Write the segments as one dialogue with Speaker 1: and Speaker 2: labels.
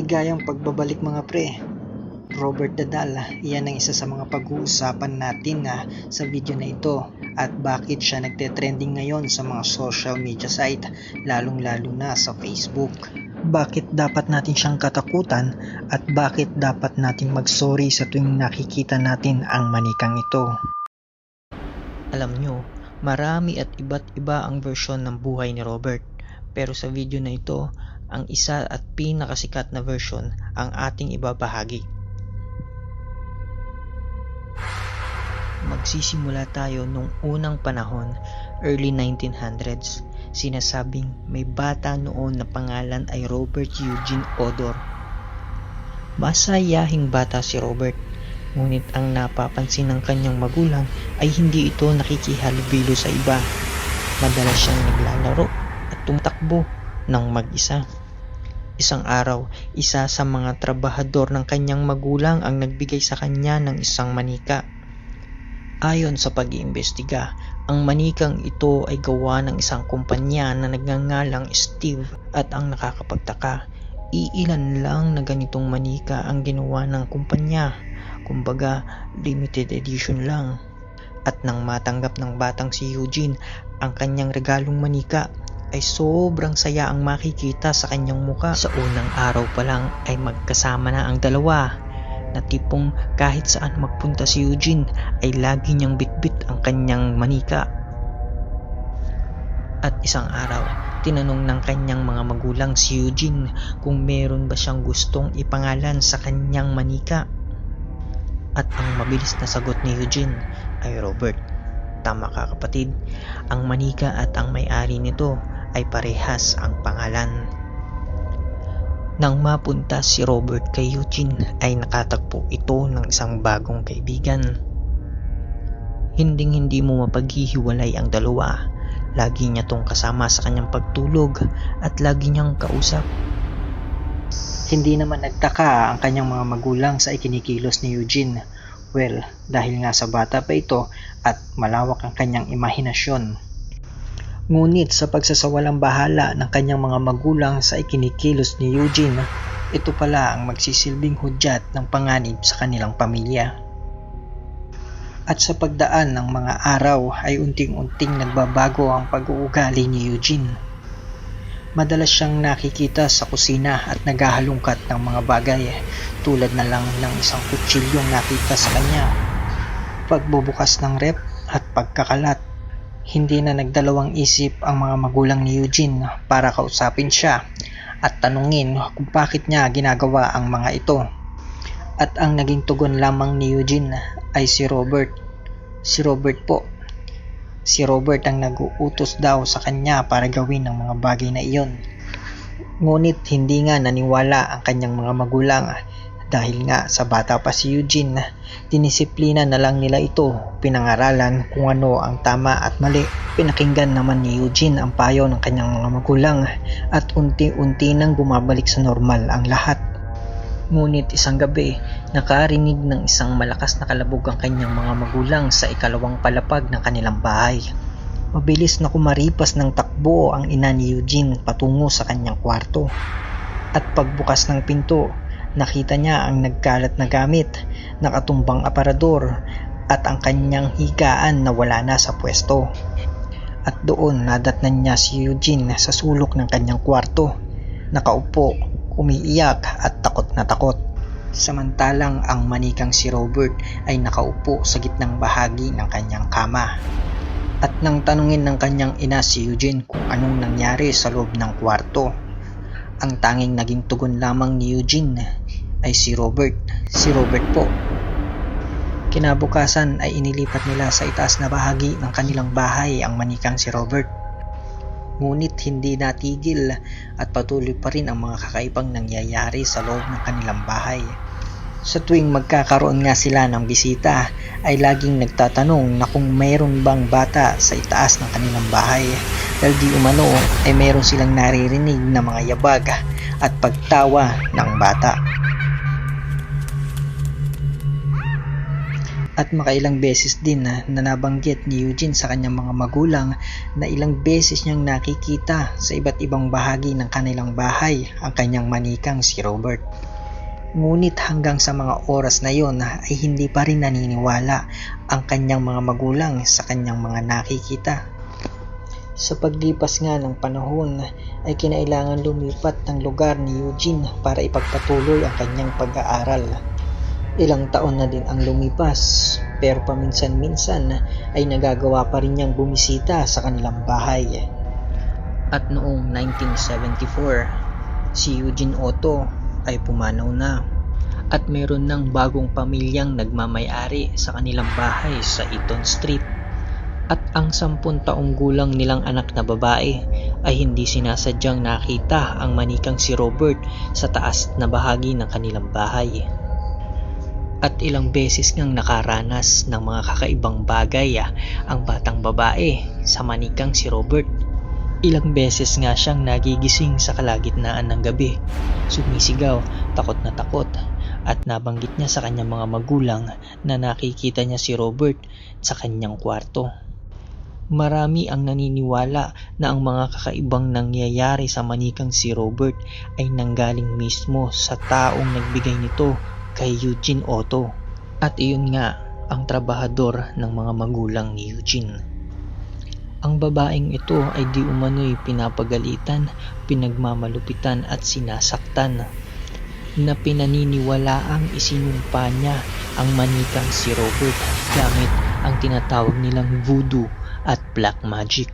Speaker 1: Maligayang pagbabalik mga pre. Robert Dadal, iyan ang isa sa mga pag-uusapan natin sa video na ito at bakit siya nagte-trending ngayon sa mga social media site, lalong-lalo na sa Facebook. Bakit dapat natin siyang katakutan at bakit dapat nating mag-sorry sa tuwing nakikita natin ang manikang ito. Alam nyo, marami at iba't iba ang version ng buhay ni Robert. Pero sa video na ito, ang isa at pinakasikat na version ang ating ibabahagi. Magsisimula tayo nung unang panahon, early 1900s. Sinasabing may bata noon na pangalan ay Robert Eugene Odor. Masayahing bata si Robert, ngunit ang napapansin ng kanyang magulang ay hindi ito nakikihalubilo sa iba. Madalas siyang naglalaro at tumatakbo ng mag-isa. Isang araw, isa sa mga trabahador ng kanyang magulang ang nagbigay sa kanya ng isang manika. Ayon sa pag-iimbestiga, ang manikang ito ay gawa ng isang kumpanya na nagngangalang Steve at ang nakakapagtaka, iilan lang na ganitong manika ang ginawa ng kumpanya, kumbaga limited edition lang. At nang matanggap ng batang si Eugene ang kanyang regalong manika, ay sobrang saya ang makikita sa kanyang muka. Sa unang araw pa lang ay magkasama na ang dalawa, na tipong kahit saan magpunta si Eugene ay lagi niyang bitbit ang kanyang manika. At isang araw, tinanong ng kanyang mga magulang si Eugene kung meron ba siyang gustong ipangalan sa kanyang manika. At ang mabilis na sagot ni Eugene ay Robert. Tama ka kapatid, ang manika at ang may-ari nito ay parehas ang pangalan. Nang mapunta si Robert kay Eugene ay nakatagpo ito ng isang bagong kaibigan. Hindi mo mapaghihiwalay ang dalawa. Lagi niya tong kasama sa kanyang pagtulog at lagi niyang kausap. Hindi naman nagtaka ang kanyang mga magulang sa ikinikilos ni Eugene. Well, dahil nga sa bata pa ito at malawak ang kanyang imahinasyon. Ngunit sa pagsasawalang bahala ng kanyang mga magulang sa ikinikilos ni Eugene, ito pala ang magsisilbing hudyat ng panganib sa kanilang pamilya. At sa pagdaan ng mga araw ay unting-unting nagbabago ang pag-uugali ni Eugene. Madalas siyang nakikita sa kusina at naghahalungkat ng mga bagay tulad na lang ng isang kutsilyong nakita sa kanya. Pagbubukas ng rep at pagkakalat, hindi na nagdalawang isip ang mga magulang ni Eugene para kausapin siya at tanungin kung bakit niya ginagawa ang mga ito. At ang naging tugon lamang ni Eugene ay si Robert. Si Robert po. Si Robert ang nag-uutos daw sa kanya para gawin ang mga bagay na iyon. Ngunit hindi nga naniwala ang kanyang mga magulang dahil nga sa bata pa si Eugene, dinisiplina na lang nila ito, pinangaralan kung ano ang tama at mali. Pinakinggan naman ni Eugene ang payo ng kanyang mga magulang at unti-unti nang bumabalik sa normal ang lahat. Ngunit isang gabi, nakarinig ng isang malakas na kalabog ang kanyang mga magulang sa ikalawang palapag ng kanilang bahay. Mabilis na kumaripas ng takbo ang ina ni Eugene patungo sa kanyang kwarto. At pagbukas ng pinto, nakita niya ang nagkalat na gamit, nakatumbang aparador at ang kanyang higaan na wala na sa pwesto. At doon nadatnan niya si Eugene sa sulok ng kanyang kwarto, nakaupo, umiiyak at takot na takot. Samantalang ang manikang si Robert ay nakaupo sa gitnang bahagi ng kanyang kama. At nang tanungin ng kanyang ina si Eugene kung anong nangyari sa loob ng kwarto, ang tanging naging tugon lamang ni Eugene ay si Robert. Si Robert po. Kinabukasan ay inilipat nila sa itaas na bahagi ng kanilang bahay ang manikang si Robert. Ngunit hindi natigil at patuloy pa rin ang mga kakaibang nangyayari sa loob ng kanilang bahay. Sa tuwing magkakaroon nga sila ng bisita ay laging nagtatanong na kung mayroon bang bata sa itaas ng kanilang bahay dahil di umano ay mayroon silang naririnig na mga yabag at pagtawa ng bata. At makailang beses din na nabanggit ni Eugene sa kanyang mga magulang na ilang beses niyang nakikita sa iba't ibang bahagi ng kanilang bahay ang kanyang manikang si Robert. Ngunit hanggang sa mga oras na yon ay hindi pa rin naniniwala ang kanyang mga magulang sa kanyang mga nakikita. Sa paglipas nga ng panahon ay kinailangan lumipat ng lugar ni Eugene para ipagpatuloy ang kanyang pag-aaral. Ilang taon na din ang lumipas pero paminsan-minsan ay nagagawa pa rin niyang bumisita sa kanilang bahay. At noong 1974, si Eugene Otto ay pumanaw na at mayroon ng bagong pamilyang nagmamay-ari sa kanilang bahay sa Eaton Street. At ang 10 taong gulang nilang anak na babae ay hindi sinasadyang nakita ang manikang si Robert sa taas na bahagi ng kanilang bahay. At ilang beses ngang nakaranas ng mga kakaibang bagay ang batang babae sa manikang si Robert. Ilang beses nga siyang nagigising sa kalagitnaan ng gabi, sumisigaw, takot na takot, at nabanggit niya sa kanyang mga magulang na nakikita niya si Robert sa kanyang kwarto. Marami ang naniniwala na ang mga kakaibang nangyayari sa manikang si Robert ay nanggaling mismo sa taong nagbigay nito kay Eugene Otto. At iyon nga ang trabahador ng mga magulang ni Eugene. Ang babaeng ito ay di umano'y pinapagalitan, pinagmamalupitan at sinasaktan, na pinaniniwalaang isinumpa niya ang manikang si Robert gamit ang tinatawag nilang voodoo at black magic.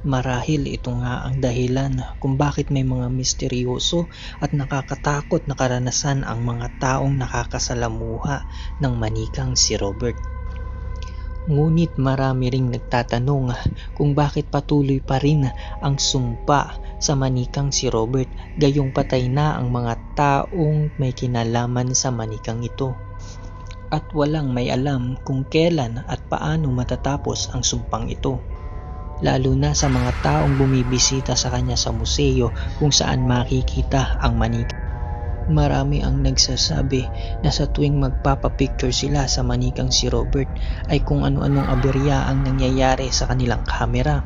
Speaker 1: Marahil ito nga ang dahilan kung bakit may mga misteryoso at nakakatakot na karanasan ang mga taong nakakasalamuha ng manikang si Robert. Ngunit marami ring nagtatanong kung bakit patuloy pa rin ang sumpa sa manikang si Robert gayong patay na ang mga taong may kinalaman sa manikang ito. At walang may alam kung kailan at paano matatapos ang sumpang ito. Lalo na sa mga taong bumibisita sa kanya sa museo kung saan makikita ang manikang. Marami ang nagsasabi na sa tuwing magpapapicture sila sa manikang si Robert ay kung ano-anong aberya ang nangyayari sa kanilang kamera.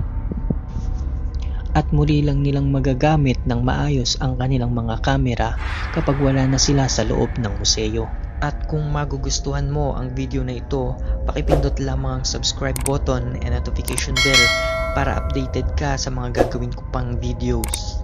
Speaker 1: At muli lang nilang magagamit ng maayos ang kanilang mga kamera kapag wala na sila sa loob ng museo. At kung magugustuhan mo ang video na ito, pakipindot lamang ang subscribe button and notification bell para updated ka sa mga gagawin ko pang videos.